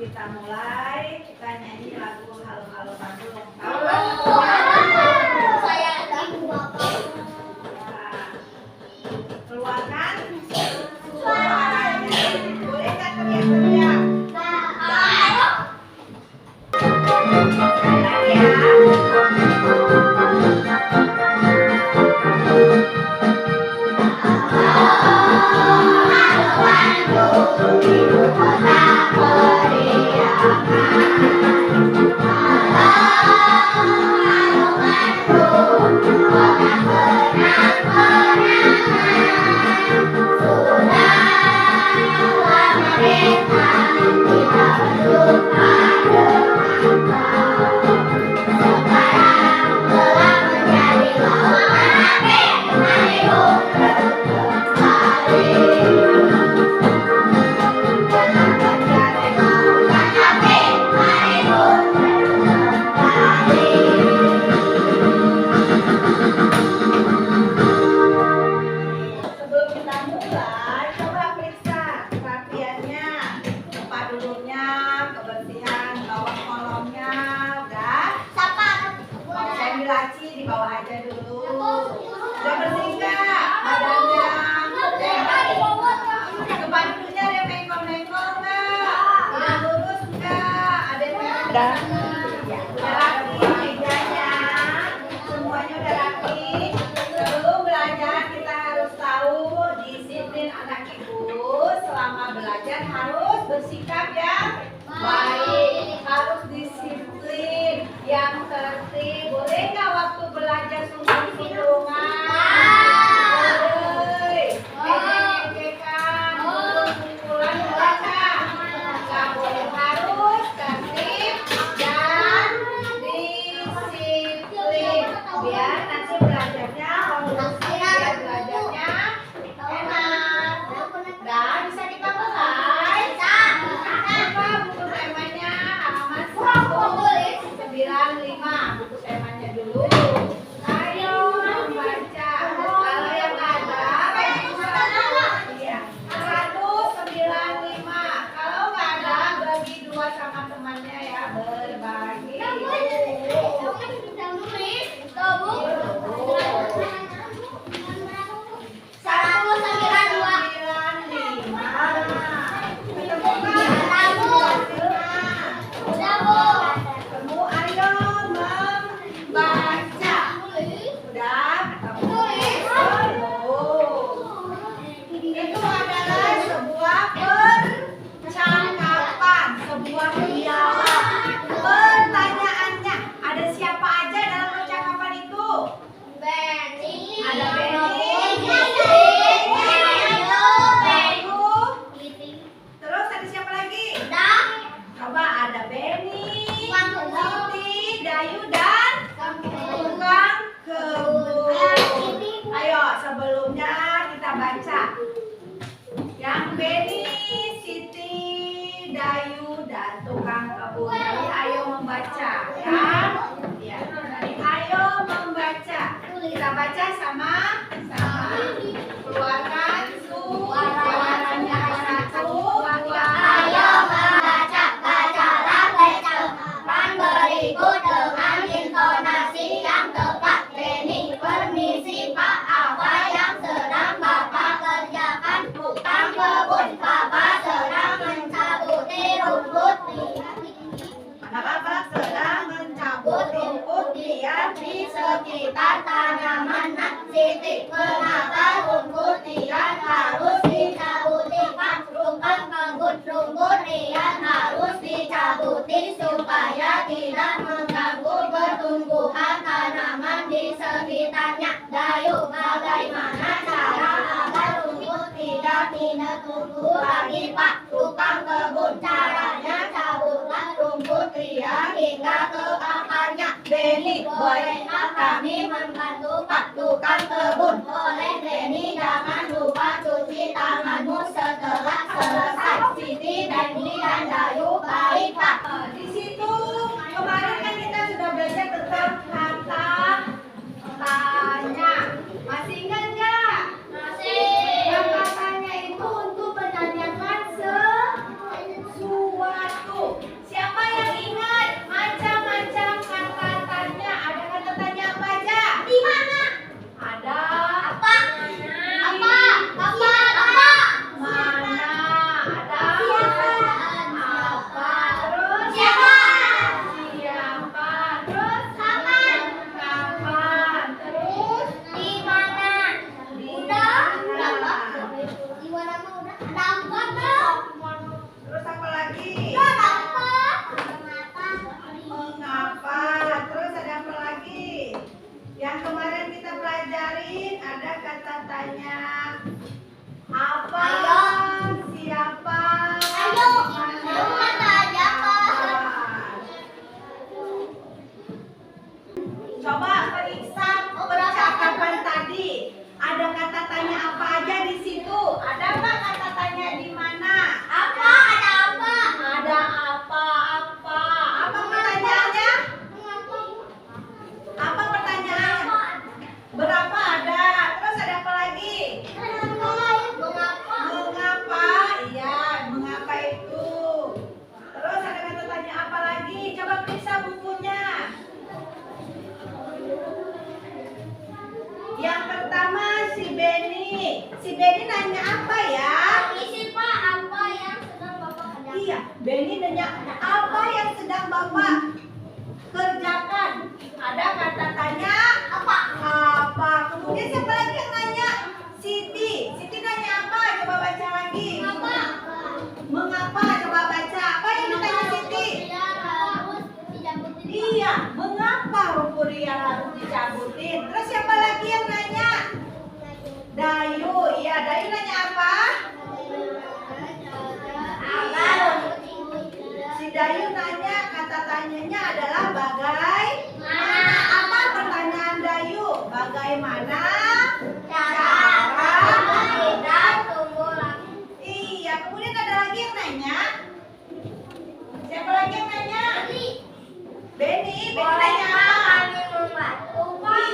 kita mulai, kita nyanyi lagu Halo Halo Bandung. Saya ibu bapak. Keluarkan suaranya. Boleh kan teriak-teriak? Lagi ya. Sebelum kita mulai, coba periksa kerapiannya, tempat duduknya, kebersihan bawah kolongnya, udah? Saya laci di bawah aja dulu. Udah bersih nggak badannya? Tempat duduknya ada yang mengkol-mengkol nggak? Udah lurus nggak? Ada yang udah rapi mejanya, semuanya udah rapi. Sebelum belajar kita harus tahu disiplin anak ibu. Selama belajar harus bersikap yang baik, harus disiplin, yang tertib. Boleh nggak waktu belajar sungguh-sungguhan? Boleh. Ejek-ejekan, pukul-pukulan baca. Nggak boleh, harus tertib dan disiplin. Biar nanti belajarnya biar belajarnya enak. Dan bisa kita mulai. Apa buku temanya? Halaman 195. Buku temanya dulu. Ayo membaca. Kalau yang ada, iya, 195. Kalau nggak ada, bagi dua sama temannya ya, berbagi. Kamu ayo membaca. Sudah? Itu adalah sebuah percakapan, sebuah dialog. Pertanyaannya, ada siapa aja dalam percakapan itu? Ada Benny, terus ada siapa lagi? Coba ada Benny, Siti, Dayu, dan tukang kebun. Ayo sebelumnya kita baca. Yang Benny, Siti, Dayu, dan tukang kebun. Jadi ayo membaca ya. Ya. Jadi ayo membaca. Kita baca sama-sama. Keluarkan suaranya. 1, 2, Ayo membaca, bacalah percakapan berikut dengan intonasi yang tepat. Benny, permisi Pak, apa yang sedang Bapak kerjakan? Tukang kebun, Bapak sedang mencabuti rumput. Bapak sedang mencabut rumput liar di sekitar tanaman. Siti, mengapa rumput liar harus dicabuti Pak? Tukang kebun, rumput liar harus dicabuti supaya tidak mengganggu pertumbuhan tanaman di sekitarnya. Dayu, bagaimana cara agar rumput tidak tumbuh lagi Pak? Tukang kebun, caranya cabutlah rumput liar hingga ke akarnya. Benny, Bolehkah kami membantu Pak tukang kebun? Boleh Benny, jangan lupa cuci tanganmu setelah selesai. Siti, Benny, dan Dayu, baik Pak. di situ kemarin kan kita sudah belajar tentang kata tanya. Masih ingat nggak? Masih. Kata tanya itu untuk menanyakan sesuatu. Benny nanya apa ya? Permisi Pak, apa yang sedang Bapak kerjakan? Iya, Benny nanya apa yang sedang Bapak kerjakan? Ada kata tanya Apa? apa? Kemudian siapa lagi yang nanya? Siti. Siti nanya apa? Coba baca lagi. Apa? Mengapa? Coba baca. Apa yang ditanya Siti? Harus dicabutin. Iya, mengapa Rupuria harus dicabutin? Terus siapa lagi yang nanya? Dayu. Iya, Dayu nanya apa? Si Dayu nanya, kata tanyanya adalah bagaimana. Apa pertanyaan Dayu? Bagaimana Iya, kemudian ada lagi yang nanya. Siapa lagi yang nanya? Benny nanya apa?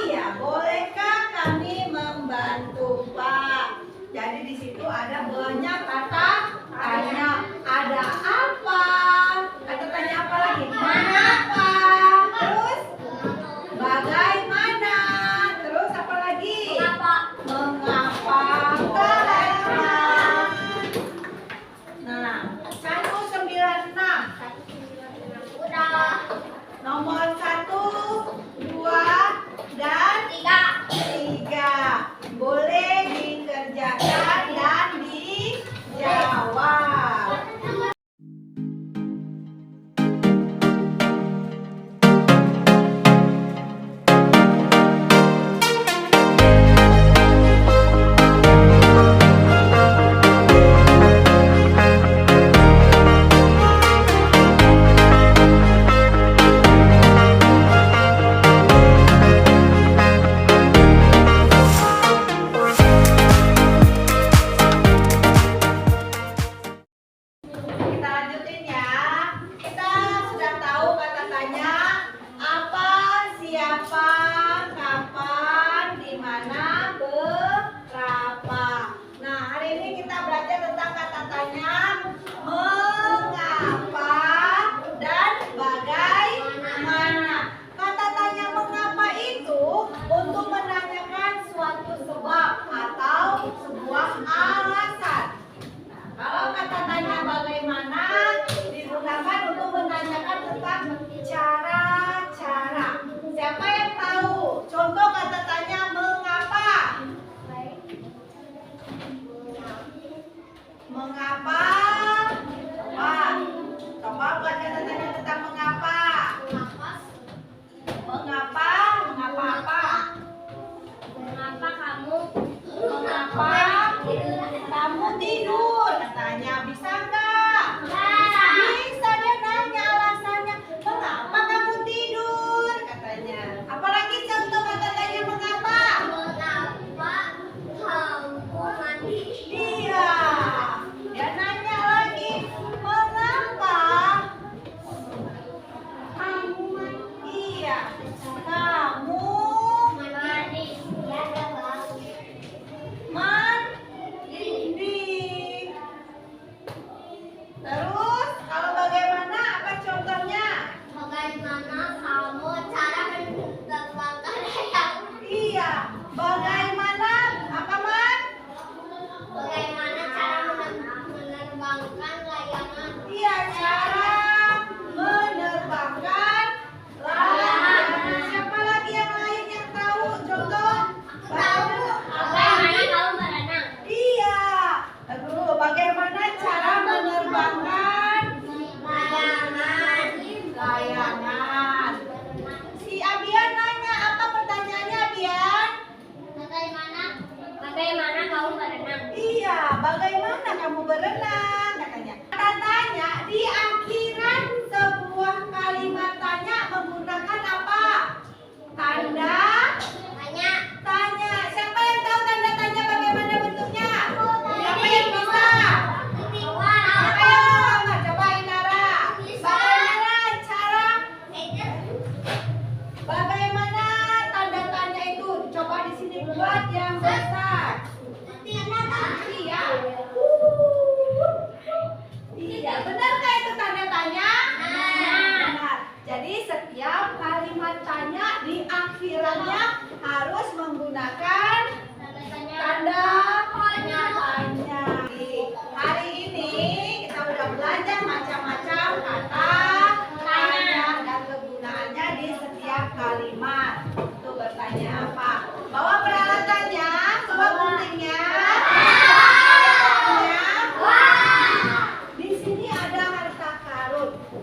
Iya, bolehkah kami membantu Pak? Jadi di situ ada banyak kata tanya. Ada apa? Kata tanya apa lagi? Mengapa? Terus bagaimana? Terus apa lagi?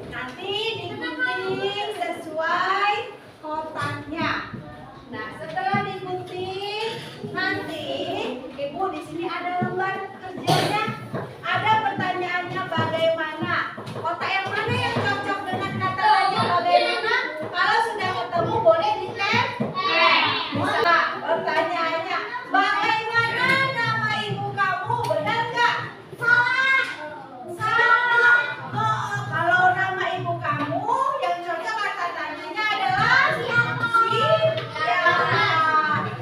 Nanti digunting sesuai kotaknya. Nah, setelah digunting, nanti Ibu di sini ada lembar kerjanya. Ada pertanyaannya bagaimana? Kotak yang mana yang cocok dengan kata lainnya bagaimana? Kalau sudah ketemu boleh ditempel. Bisa. Pertanyaannya, bagaimana nama ibu kamu? Benar nggak? Salah. Salah. Oh, kalau nama ibu kamu yang cocok kata tanyanya adalah siapa?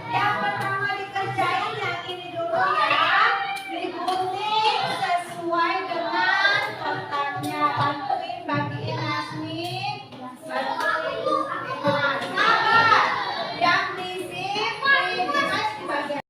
Yang pertama dikerjain yang ini dulu ya. Digunting sesuai dengan kotaknya. Bantuin bagiin Asmi. Bantuin. Nah, sabar. Yang disip di bagian.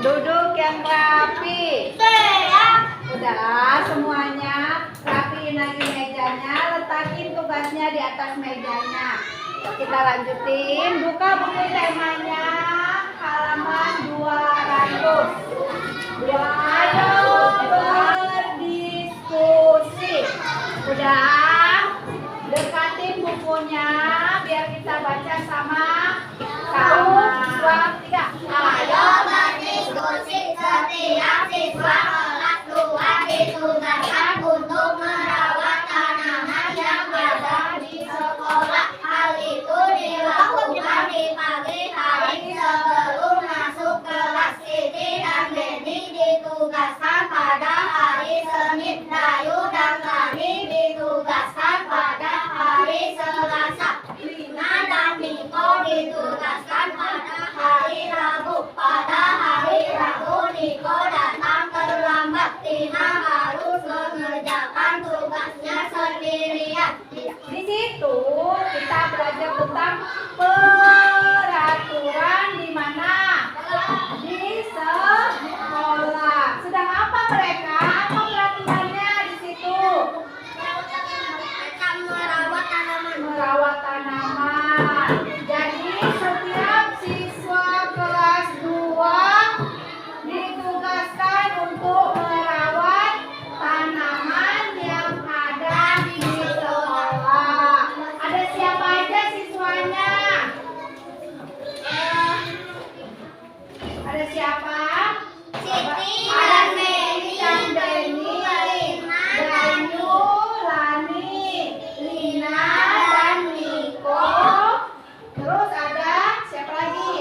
Duduk yang rapi. Udah semuanya rapiin lagi mejanya, letakin tugasnya di atas mejanya. Kita lanjutin, buka buku temanya halaman 200. Ayo berdiskusi. Udah, dekatin bukunya biar kita baca sama-sama. 1, 2, 3. Ayo berdiskusi, setiap siswa kelas 2 ditugaskan untuk merawat tanaman yang ada di sekolah. Hal itu dilakukan di pagi hari sebelum masuk kelas. Siti dan Denny ditugaskan pada hari Senin. Dayu dan Lani ditugaskan pada hari Selasa. Lina dan Niko ditugaskan pada hari Rabu. Pada hari Rabu Niko datang terlambat. Tina harus mengerjakan tugasnya sendirian. Di situ kita belajar tentang peraturan di mana? Di sekolah. Sedang apa mereka? Apa peraturannya di situ? Mereka merawat tanaman. Merawat tanaman. Jadi setiap siswa kelas 2 ditugaskan untuk merawat tanaman yang ada di sekolah. Ada siapa aja siswanya? Ada siapa? Siti Ada dan Siti dan Denny, Dayu, Lani, Lina dan Niko. Terus ada siapa lagi?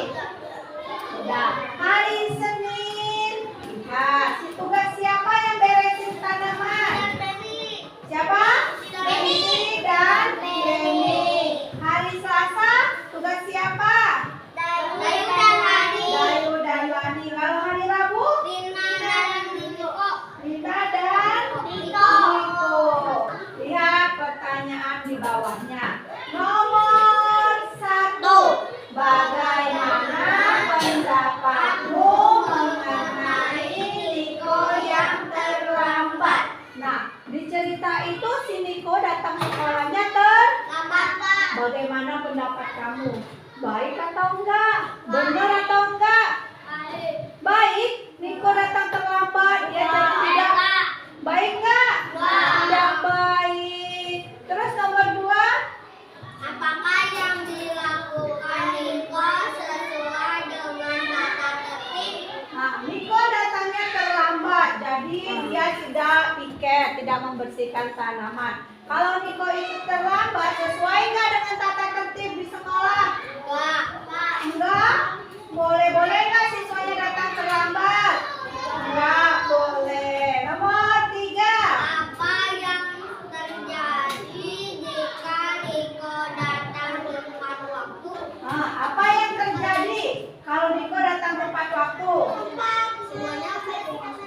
Udah. Hari Senin. Lihat, si tugas siapa yang beresin tanaman? Siapa? Siti dan Denny. Hari Selasa, tugas siapa? Dayu dan Lani. Dayu dan Lani. Kalau hari Rabu? Lina dan Niko. Rina dan Niko. Lihat pertanyaan di bawahnya. Nomor 1. Bagaimana pendapatmu mengenai Niko yang terlambat? Nah, di cerita itu si Niko datang sekolahnya Lambat, Pak. Bagaimana pendapat kamu? Baik atau enggak? Benar atau enggak? Baik. Niko datang terlambat. Dia jadi tidak piket, tidak membersihkan tanaman. Kalau Niko itu terlambat, sesuai nggak dengan tata tertib di sekolah? Enggak. Boleh nggak siswanya datang terlambat? Enggak boleh. Nomor 3. Apa yang terjadi jika Niko datang tepat waktu? Apa yang terjadi kalau Niko datang tepat waktu? Semuanya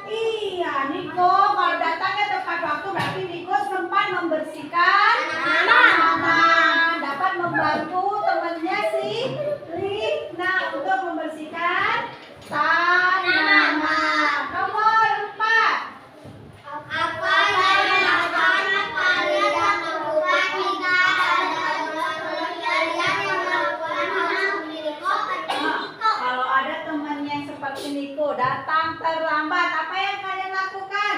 Iya, Niko kalau datangnya tepat waktu berarti Niko sempat membersihkan tanaman, dapat membantu temannya si Rina untuk membersihkan tanaman. Nomor 4. apa yang akan kalian lakukan jika ada kalian yang melakukan hal Niko? Kalau ada temannya yang seperti Niko datang terlambat, apa yang kalian lakukan?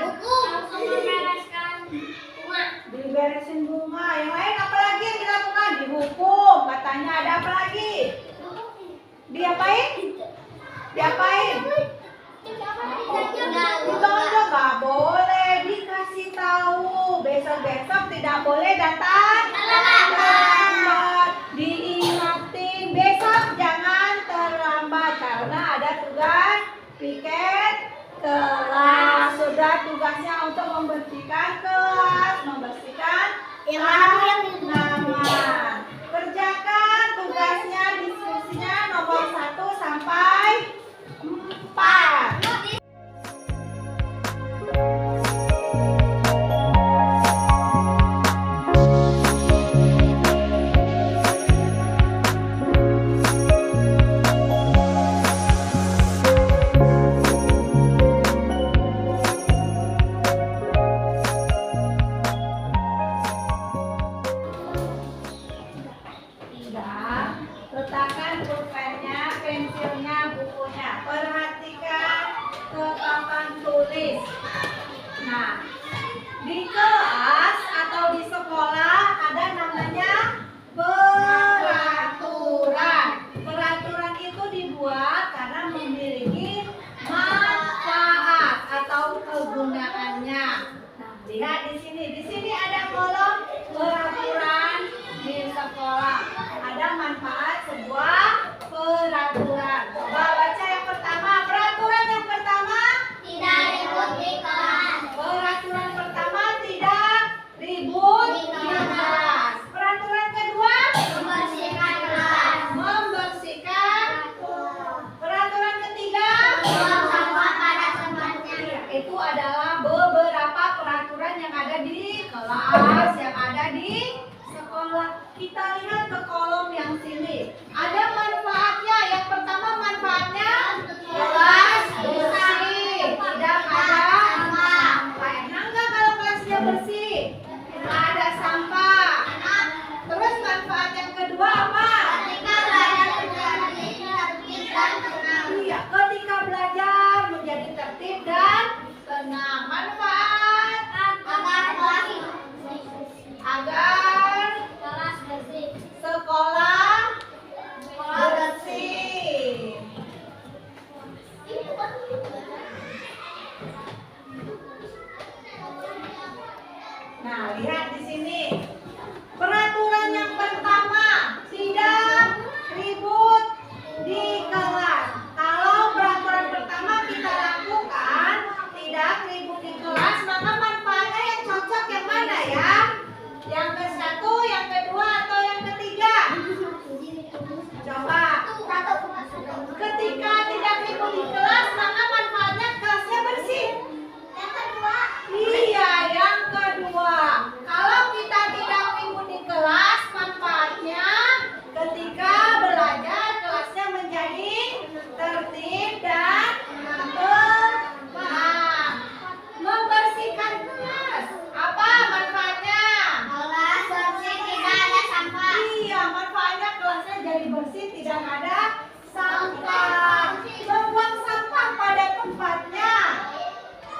Diberesin bunga. Yang lain apa lagi yang dilakukan? Dihukum. Katanya ada apa lagi? Diapain? Diapain? Ditondong, nggak boleh. Dikasih tahu. Besok-besok tidak boleh datang terlambat. Diingatin besok jangan terlambat karena ada tugas piket kelas. Sudah tugasnya untuk membersihkan kelas, membersihkan tanaman. Kerjakan tugasnya, diskusinya nomor 1 sampai 4. Letakkan pulpennya, pensilnya, bukunya. Perhatikan ke papan tulis. Nah, di kelas atau di sekolah ada namanya peraturan. Peraturan itu dibuat karena memiliki manfaat atau kegunaannya. Nah, lihat di sini. Di sini ada kolom peraturan di sekolah. Ada manfaat sebuah peraturan. Coba baca yang pertama. Peraturan yang pertama, Tidak ribut di kelas. peraturan pertama tidak ribut di kelas. Peraturan kedua, Membersihkan kelas. membersihkan. Peraturan ketiga, Buang sampah pada tempatnya. itu adalah beberapa peraturan yang ada di kelas, yang ada di sekolah. Kita lihat ke kolom yang sini. Ada manfaatnya. Yang pertama manfaatnya kelas bersih, tidak ada sampah. Enak nggak kalau kelasnya bersih? Nggak ada sampah. Terus manfaat yang kedua apa? Ketika belajar menjadi tertib dan tenang. Iya, ketika belajar menjadi tertib dan tenang. Manfaat Agar kelas agar bersih. sekolah bersih. Nah, lihat di sini. Peraturan yang pertama, tidak ribut di kelas. Kalau peraturan pertama kita lakukan, tidak ribut di kelas, maka manfaatnya yang cocok yang mana ya? Yang ke satu, yang kedua, atau yang ketiga? Coba. Ketika tidak ribut di kelas, maka manfaatnya kelasnya bersih. Yang kedua, Iya, yang kedua. Kalau kita tidak ribut di kelas, manfaatnya ketika belajar kelasnya menjadi tertib dan tenang. Membersihkan kelas. Apa manfaatnya? kelas bersih, tidak ada sampah. Iya, manfaatnya kelasnya jadi bersih, tidak ada sampah. Membuang sampah pada tempatnya.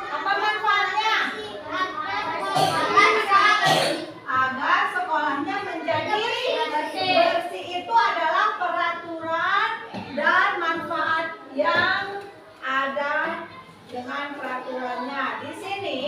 Apa manfaatnya? Agar sekolahnya menjadi bersih. Itu adalah peraturan dan manfaat yang ada dengan peraturannya. Di sini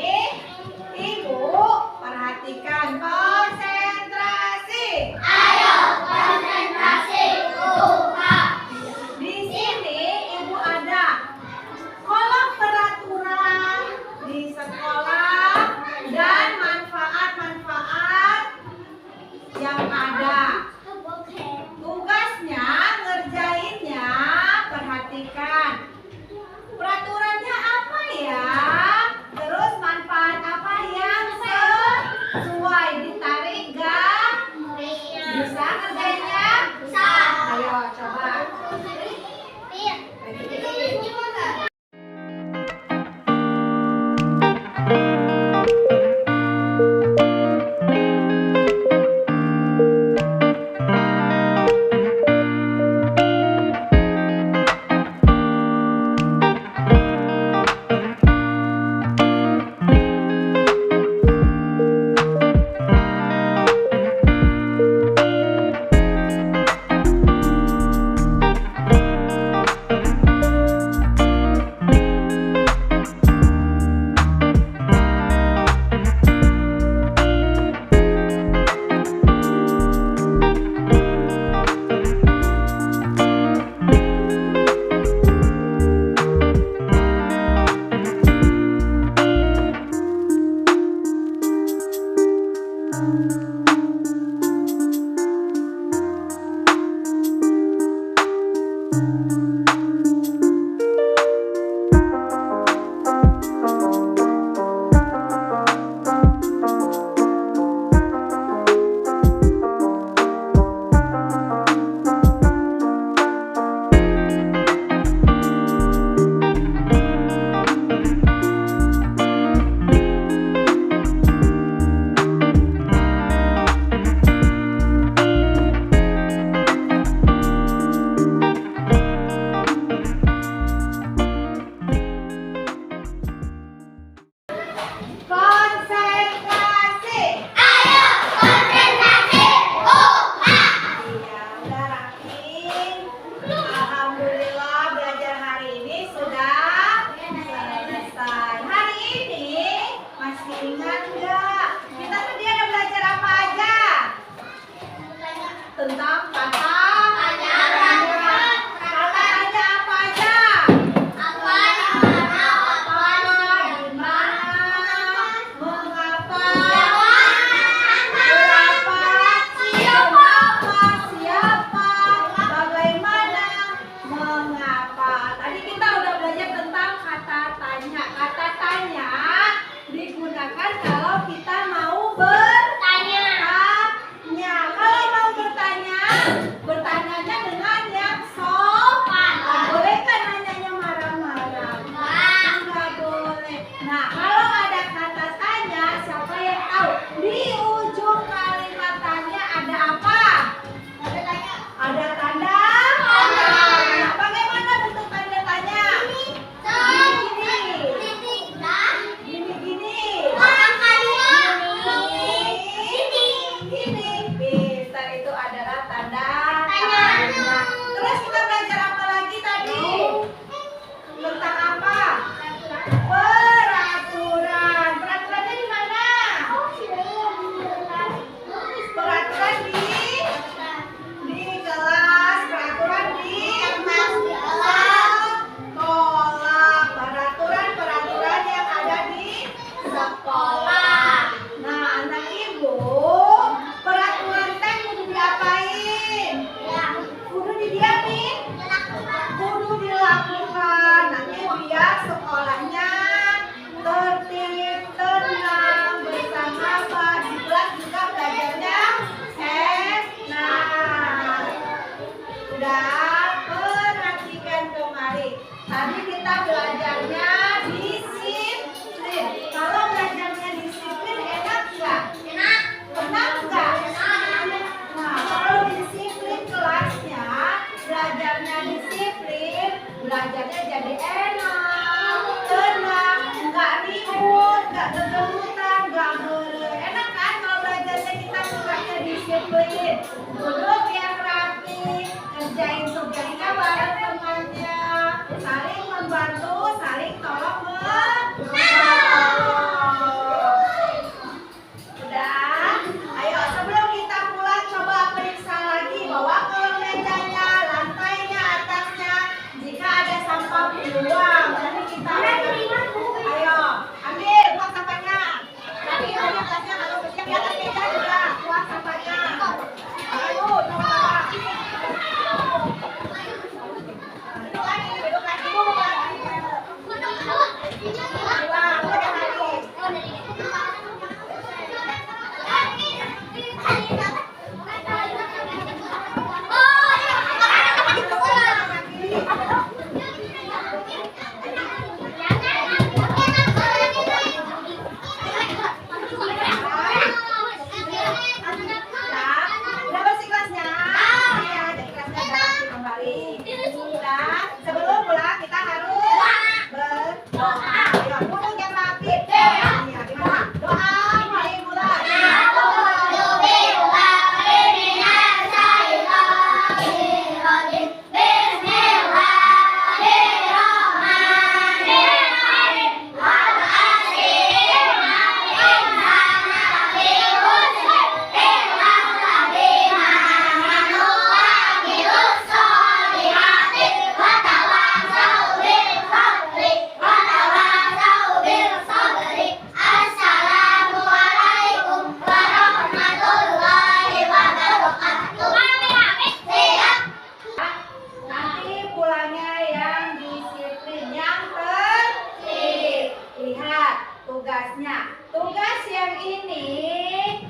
yang ini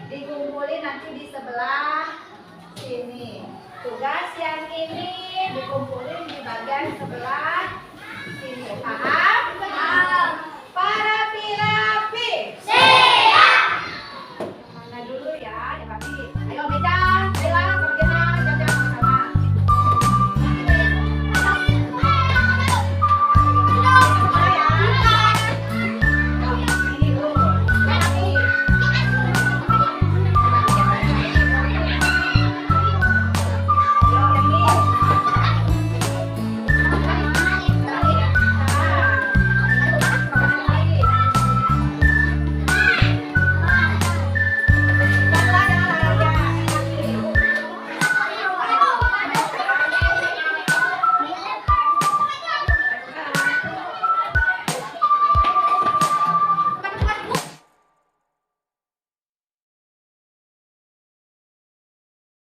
dikumpulin nanti di sebelah sini. Tugas yang ini dikumpulin di bagian sebelah sini. Paham?